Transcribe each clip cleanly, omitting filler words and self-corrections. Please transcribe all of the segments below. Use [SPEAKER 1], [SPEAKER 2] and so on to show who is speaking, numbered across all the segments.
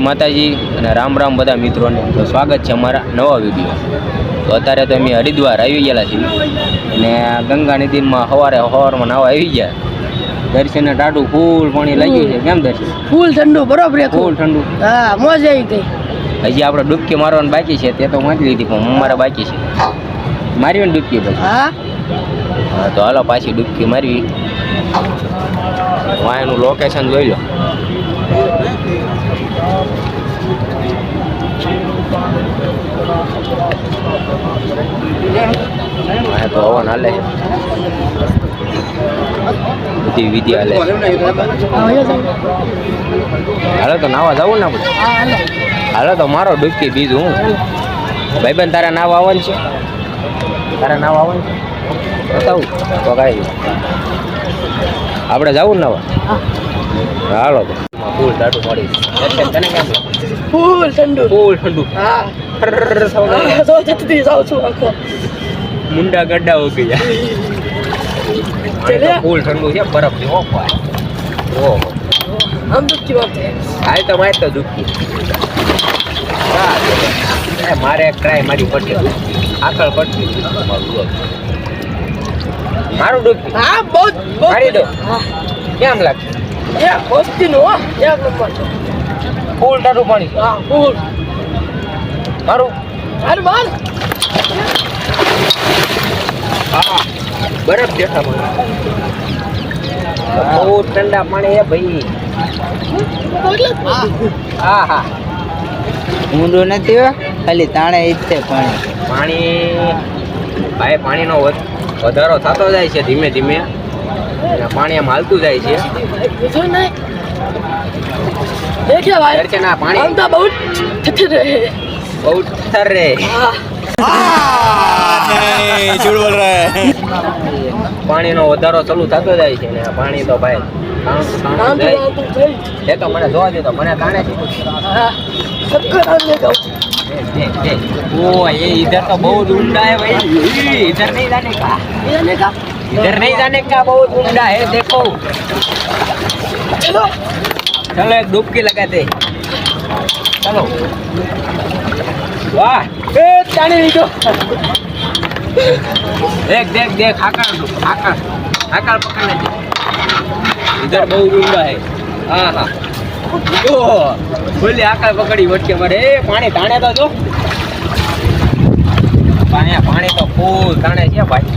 [SPEAKER 1] જય માતાજી અને રામ રામ બધા મિત્રોને. તો સ્વાગત છે અમારા નવા વિડીયો. તો અત્યારે તો અમે હરિદ્વાર આવી ગયેલા છીએ અને ગંગા નદીમાં સવારમાં નાવા આવી ગયા. દર્શનને ટાટું ફૂલ પાણી લાગ્યું છે. કેમ દર્શન?
[SPEAKER 2] ફૂલ ઠંડુ, બરોબર
[SPEAKER 1] ફૂલ ઠંડુ.
[SPEAKER 2] હા, મોજ આવી ગઈ.
[SPEAKER 1] હજી આપણે ડૂબકી મારવાની બાકી છે, તે તો મારી લીધી પણ અમારે બાકી છે. મારી ને ડૂબકી પછી?
[SPEAKER 2] હા,
[SPEAKER 1] તો હાલો પાછી ડૂબકી મારવી. વાયનું લોકેશન જોઈ લો. તો હવન હાલે છે, બધી વિધિ હાલે. હાલો તો નાવા જવું ને આપણે. હાલો તો મારો ડૂબકી બીજું હું. ભાઈબંધ તારા નાવા આવવાનું છે? તારા નાવા આવવાનું છે? બતાવું તો કાંઈ આપણે જવું ને નાવા. હાલો તો ફૂલ ટાટું પડી. તને કેમ?
[SPEAKER 2] ફૂલ ઠંડુ,
[SPEAKER 1] ફૂલ ઠંડુ.
[SPEAKER 2] હા, જાઉં છું આખો
[SPEAKER 1] મુંડા ગड्ढा ઉગી જાય. ફૂલ ઠંડુ છે, બરફ છે. ઓહો
[SPEAKER 2] આમ દુખી વાત છે.
[SPEAKER 1] હાલ તો મારે તો દુખી. મારે એક ટ્રાય મારી પડશે. આકળ પડશે મારું દુખી.
[SPEAKER 2] હા, બહુ
[SPEAKER 1] મારી દો. કેમ લાગશે?
[SPEAKER 2] એક વસ્તીનું હો, એક નંબર છે.
[SPEAKER 1] ફૂલ ટાટું પાણી.
[SPEAKER 2] હા, ફૂલ
[SPEAKER 1] મારું.
[SPEAKER 2] અરે બાર
[SPEAKER 1] હા, બરફ જેઠા મને. બહુ ઠંડા પાણી હે ભાઈ. હા હા,
[SPEAKER 3] ઊંડું નથી હો, ખાલી તાણે જ છે પાણી.
[SPEAKER 1] ભાઈ પાણીનો વધારો થતો જાય છે ધીમે ધીમે. પાણી આમ હાલતું જાય છે.
[SPEAKER 2] બીજું નહીં દેખે ભાઈ.
[SPEAKER 1] દર્શના પાણી
[SPEAKER 2] આમ તો બહુ ઠઠ રહે.
[SPEAKER 1] બહુ ઠર રે.
[SPEAKER 3] झूठ बोल रहा है.
[SPEAKER 1] પાણીનો વધારો ચાલુ થતો જાય છે ને પાણી તો ભાઈ એ તો મને જોવા દે. તો મને તાણે છે. ओ ये इधर तो बहुत ऊंडा है भाई. इधर नहीं जाने का, इधर नहीं जाने का. बहुत ऊंडा है देखो.
[SPEAKER 2] चलो
[SPEAKER 1] चलो एक डुबकी लगाते. चलो. वाह,
[SPEAKER 2] ए ताने नहीं तो
[SPEAKER 1] देख देख देख. आकार आकार आकार पकड़ने दे. इधर बहुत ऊंडा है. हाँ हाँ, બોલી આકાર પકડી વટકે મારે. એ પાણી તાણે તો જો. પાણી તો ફૂલ તાણે છે ભાઈ.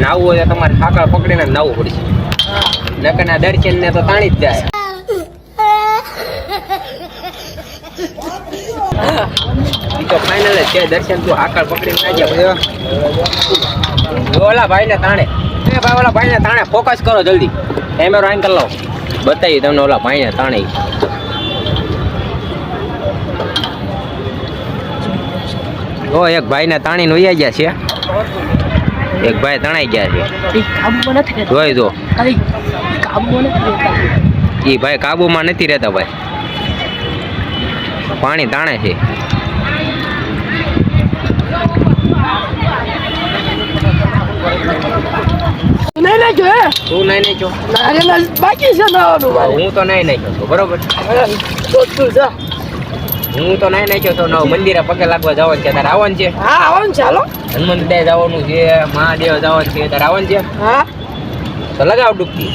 [SPEAKER 1] નાવું હોય તો તમારે આકાર પકડીને નાવું પડશે. નકરના દર્શન ને તો તાણી જ જાય. ઈ તો ફાઇનલ જ છે. દર્શન તું આકાર પકડીને ના જાય. ઓલા ભાઈ ને તાણે. એ ભાઈ ઓલા ભાઈ ને તાણે. ફોકસ કરો જલ્દી. કેમેરો આઈન કરી લો. બતાવી તમને ઓલા ભાઈ ને તાણે. ઓ એક ભાઈ ને તાણીને વયા ગયા છે. એક ભાઈ તણાઈ ગયા છે.
[SPEAKER 2] કાબુમાં નથી રહેતા.
[SPEAKER 1] જોઈ જો.
[SPEAKER 2] કાબુમાં નથી રહેતા.
[SPEAKER 1] એ ભાઈ કાબુમાં નથી રહેતા ભાઈ. પાણી તાણે છે.
[SPEAKER 2] નહીં નાખ્યો હે.
[SPEAKER 1] તું નહીં નાખ્યો?
[SPEAKER 2] નારેલા બાકી છે નાવાનું ભાઈ.
[SPEAKER 1] હું તો નહીં નાખ્યો છું. બરોબર.
[SPEAKER 2] તું જા.
[SPEAKER 1] હું તો નહીં નાખ્યો છું. નવ મંદિરે પગે લાગવા જવાનું છે. તારે આવવાનું છે?
[SPEAKER 2] હા, આવવાનું છે. હાલો.
[SPEAKER 1] હનુમાન દાદા જવાનું છે. મહાદેવ જવાનું છે. તારે આવવાનું છે?
[SPEAKER 2] હા,
[SPEAKER 1] તો લગાવ ડૂબકી.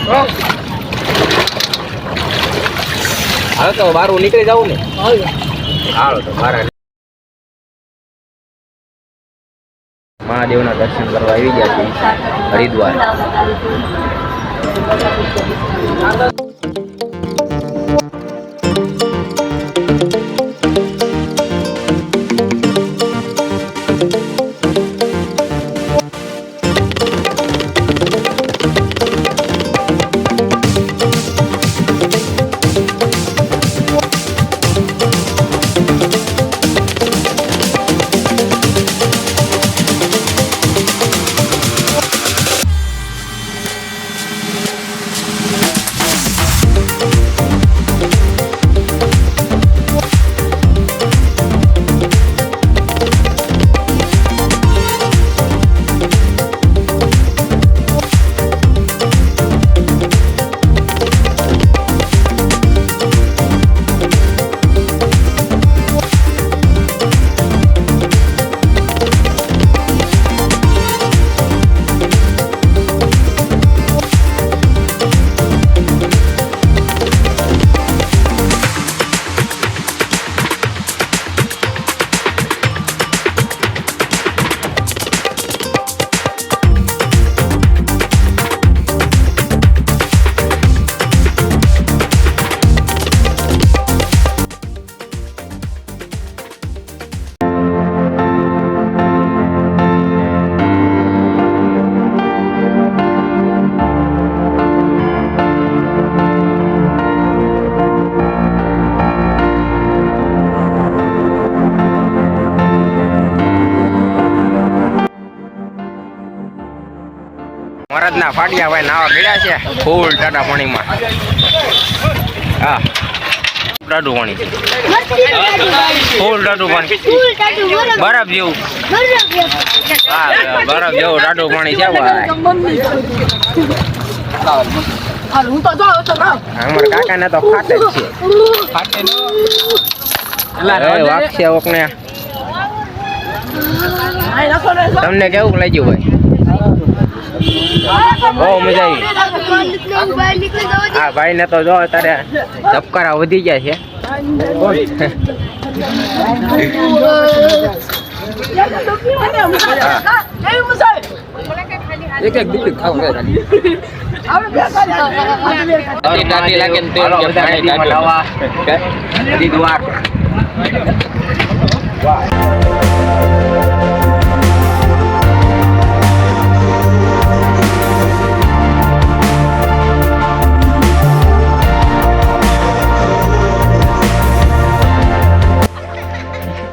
[SPEAKER 1] હાલો તો બારું નીકળી જવું ને. હાલો તો બારા. મહાદેવના દર્શન કરવા આવી ગયા છે હરિદ્વાર. મરદના ફાટિયા ભાઈ નાવા ગળ્યા છે ફૂલ ટાટા પાણીમાં. હા ટાટું પાણી ફૂલ ટાટું પાણી બરફ જેવું. હા બરફ જેવું ટાટું પાણી છે ભાઈ.
[SPEAKER 2] હું તો જાઉં તો ના
[SPEAKER 1] અમારા કાકા ને તો ફાટે જ છે. વાગશે ઓકને. તમને કેવું લાગ્યું ભાઈ? બહુ મજા આવી. હા ભાઈ ને તો જો અત્યારે ધબકારા વધી ગયા છે.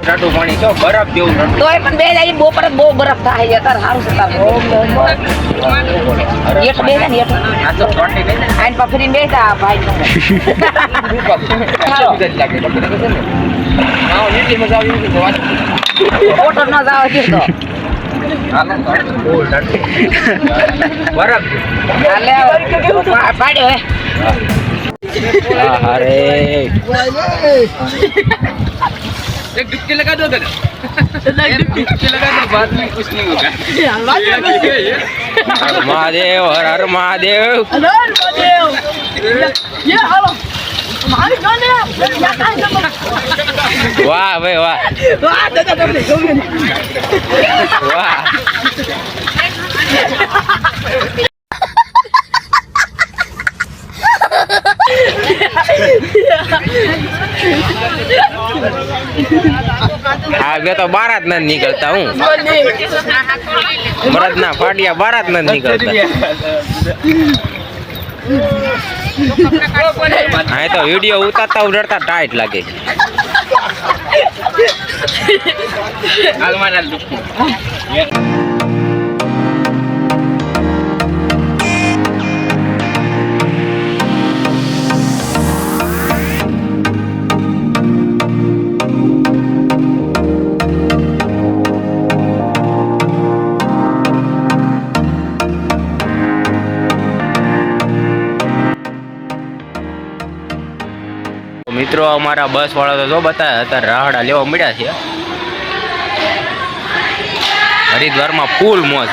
[SPEAKER 1] ટાટું પાણી છો બરફ જેવું ટાટું.
[SPEAKER 4] તોય પણ બે જાય બપોર બહુ બરફ થાય છે તાર સારું છે તાર એક બે જાય ને એક
[SPEAKER 1] આ તો ટોટી ગઈ ને.
[SPEAKER 4] આઈન પર ફરીને બેસા ભાઈ ઓટર ન જાવ છે તો
[SPEAKER 1] બરફ
[SPEAKER 4] હાલે પાડ્યો હે
[SPEAKER 1] અરે
[SPEAKER 5] एक डुबकी लगा दो उधर एक डुबकी लगा दो बाद में कुछ नहीं होगा
[SPEAKER 1] હર મહાદેવ હર હર મહાદેવ.
[SPEAKER 2] ये हालो हमारी गाने या काहे सब
[SPEAKER 1] વાહ ભાઈ વાહ
[SPEAKER 2] वाह दादा तुमने जोगे
[SPEAKER 1] વાહ. आगे तो बारात न निकलता हूँ. मरद ना फाटिया बारात न निकलता. हाँ तो वीडियो उतारता उड़ता टाइट लगे. મિત્રો અમારા બસ વાળા તો જો બતાવ્યા અત્યારે રાહડા લેવા મળ્યા છે. હરિદ્વારમાં ફૂલ મોજ.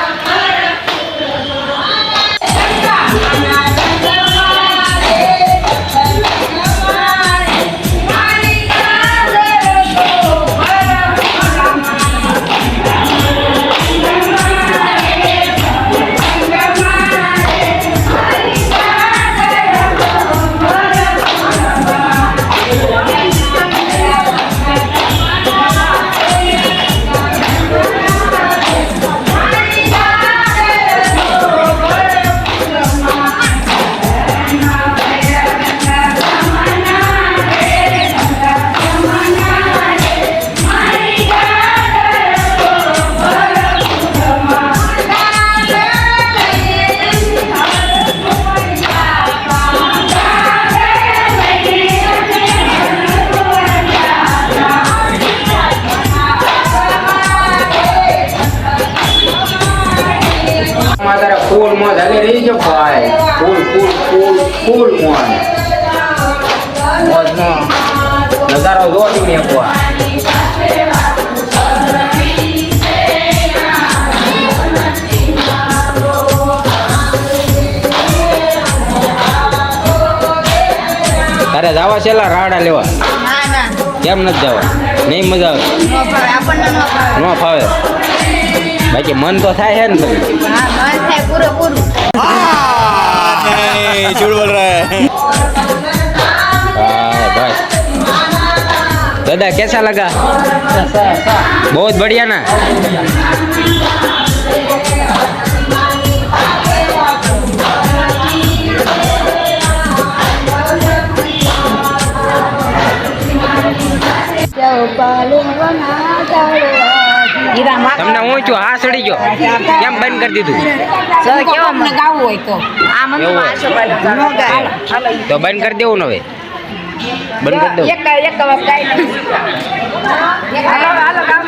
[SPEAKER 1] ફૂલ મોજ હાલી રહી છે ભાઈ. ફૂલ ફૂલ ફૂલ ફૂલ મોજ. મોજનો નજારો જોઈ ને એકવાર. તારે જવા છેલ્લા રાહડા લેવા?
[SPEAKER 4] ના ના
[SPEAKER 1] કેમ નથી જવા? નહીં મજા આવે?
[SPEAKER 4] નો ફાવે આપણને નો ફાવે
[SPEAKER 1] ન ફાવે. બાકી મન તો થાય છે ને તમે?
[SPEAKER 4] હા મન થાય પૂરેપૂરું
[SPEAKER 5] झूठ बोल रहा है
[SPEAKER 1] बस दादा कैसा लगा? बहुत बढ़िया ना. તમને હું છું હા સડી ગયો કેમ બંધ બંધ કરી દીધું
[SPEAKER 4] સર કેવા મને ગાવું હોય તો આ મને
[SPEAKER 1] એવું હોય.
[SPEAKER 4] આશોભાઈ નો ગાય હાલો
[SPEAKER 1] તો બંધ કરી દેવું ને હવે બંધ કરી દઉં
[SPEAKER 4] એક વાત ગાય નહીં હાલો હાલો કામ